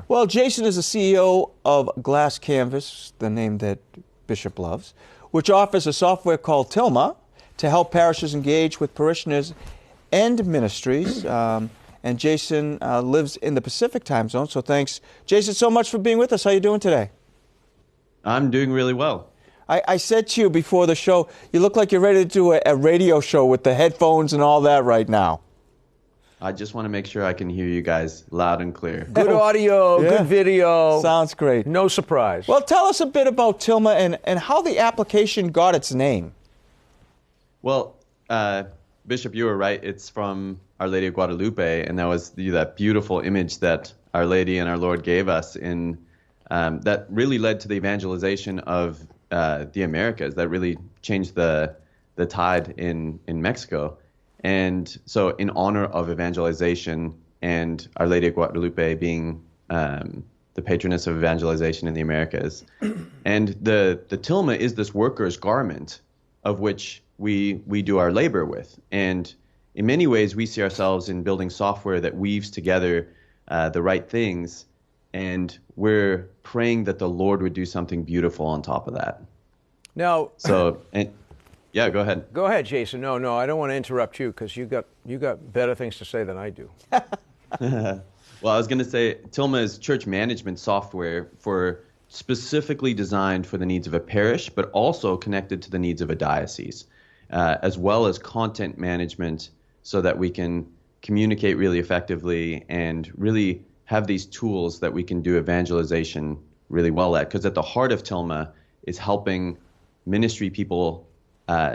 Well, Jason is the CEO of Glass Canvas, the name that Bishop loves, which offers a software called Tilma to help parishes engage with parishioners and ministries. And Jason lives in the Pacific time zone, so thanks, Jason, so much for being with us. How are you doing today? I'm doing really well. I said to you before the show, you look like you're ready to do a radio show with the headphones and all that right now. I just want to make sure I can hear you guys loud and clear. Good audio, Yeah. good video. Sounds great. No surprise. Well, tell us a bit about Tilma and how the application got its name. Well, Bishop, you were right. It's from Our Lady of Guadalupe, and that was that beautiful image that Our Lady and our Lord gave us in that really led to the evangelization of the Americas. That really changed the tide in Mexico. And so in honor of evangelization and Our Lady of Guadalupe being the patroness of evangelization in the Americas. And the tilma is this worker's garment of which we do our labor with. And in many ways, we see ourselves in building software that weaves together the right things. And we're praying that the Lord would do something beautiful on top of that. Now, yeah, go ahead. Go ahead, Jason. No, I don't want to interrupt you because you got better things to say than I do. Well, I was going to say Tilma is church management software specifically designed for the needs of a parish, but also connected to the needs of a diocese, as well as content management so that we can communicate really effectively and really have these tools that we can do evangelization really well at. Because at the heart of Tilma is helping ministry people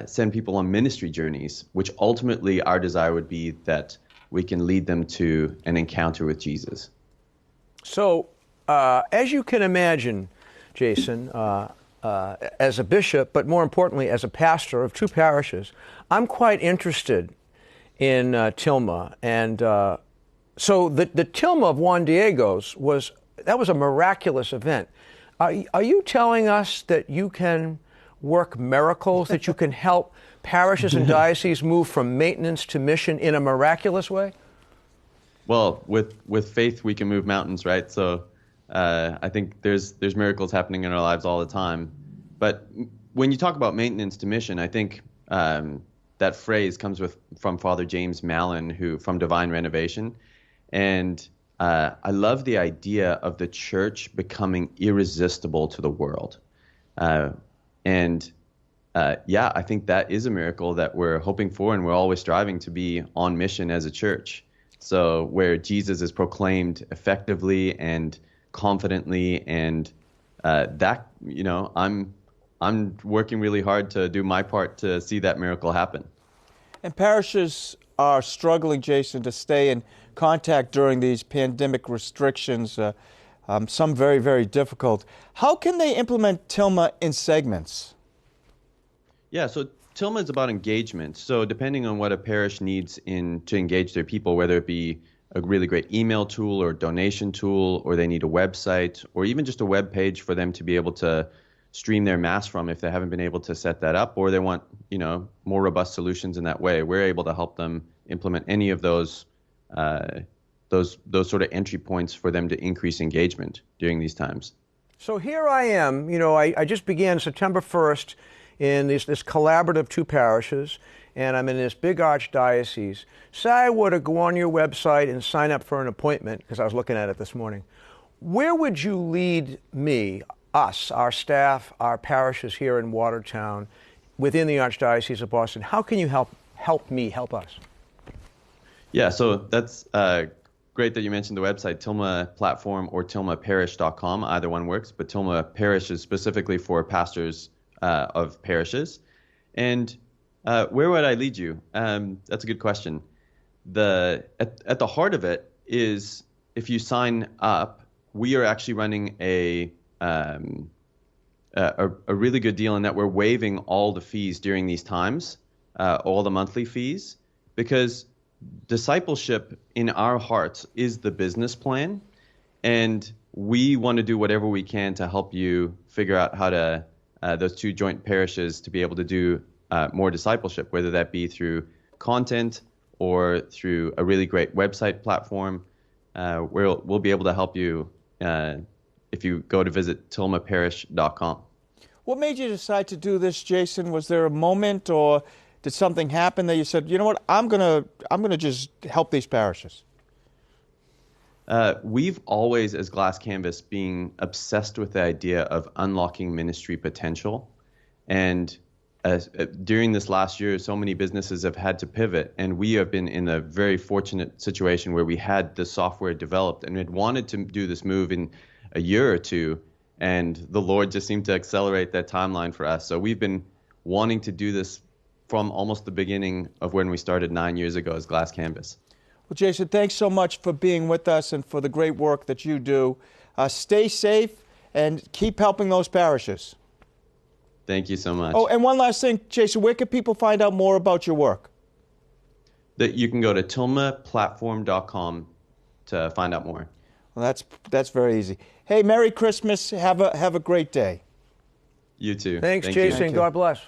send people on ministry journeys, which ultimately our desire would be that we can lead them to an encounter with Jesus. So, as you can imagine, Jason, as a bishop, but more importantly as a pastor of two parishes, I'm quite interested in Tilma. And so the Tilma of Juan Diego's was a miraculous event. Are you telling us that you can work miracles, that you can help parishes and dioceses move from maintenance to mission in a miraculous way? Well, with faith, we can move mountains, right? So I think there's miracles happening in our lives all the time. But when you talk about maintenance to mission, I think that phrase comes from Father James Mallon, from Divine Renovation. And I love the idea of the church becoming irresistible to the world. I think that is a miracle that we're hoping for, and we're always striving to be on mission as a church. So where Jesus is proclaimed effectively and confidently, and I'm working really hard to do my part to see that miracle happen. And parishes are struggling, Jason, to stay in contact during these pandemic restrictions, some very, very difficult. How can they implement Tilma in segments? Yeah, so Tilma is about engagement. So depending on what a parish needs to engage their people, whether it be a really great email tool or donation tool, or they need a website, or even just a web page for them to be able to stream their mass from if they haven't been able to set that up, or they want, more robust solutions in that way, we're able to help them implement any of those sort of entry points for them to increase engagement during these times. So here I am, I just began September 1st in this collaborative two parishes, and I'm in this big archdiocese. Say I were to go on your website and sign up for an appointment, because I was looking at it this morning. Where would you lead me, us, our staff, our parishes here in Watertown, within the Archdiocese of Boston? How can you help me help us? Yeah, so that's great that you mentioned the website, Tilma Platform or tilmaparish.com. Either one works, but Tilma Parish is specifically for pastors of parishes. And where would I lead you? That's a good question. At the heart of it is, if you sign up, we are actually running a really good deal in that we're waiving all the fees during these times, all the monthly fees, because discipleship in our hearts is the business plan, and we want to do whatever we can to help you figure out how to those two joint parishes to be able to do more discipleship, whether that be through content or through a really great website platform. We'll be able to help you if you go to visit tilmaparish.com. What made you decide to do this, Jason? Was there a moment, or did something happen that you said, you know what, I'm gonna just help these parishes? We've always, as Glass Canvas, been obsessed with the idea of unlocking ministry potential. And during this last year, so many businesses have had to pivot, and we have been in a very fortunate situation where we had the software developed and had wanted to do this move in a year or two, and the Lord just seemed to accelerate that timeline for us. So we've been wanting to do this from almost the beginning of when we started 9 years ago as Glass Canvas. Well, Jason, thanks so much for being with us and for the great work that you do. Stay safe and keep helping those parishes. Thank you so much. Oh, and one last thing, Jason, where can people find out more about your work? That you can go to tilmaplatform.com to find out more. Well, that's very easy. Hey, Merry Christmas. Have a great day. You too. Thanks, Thank Jason. you. God bless.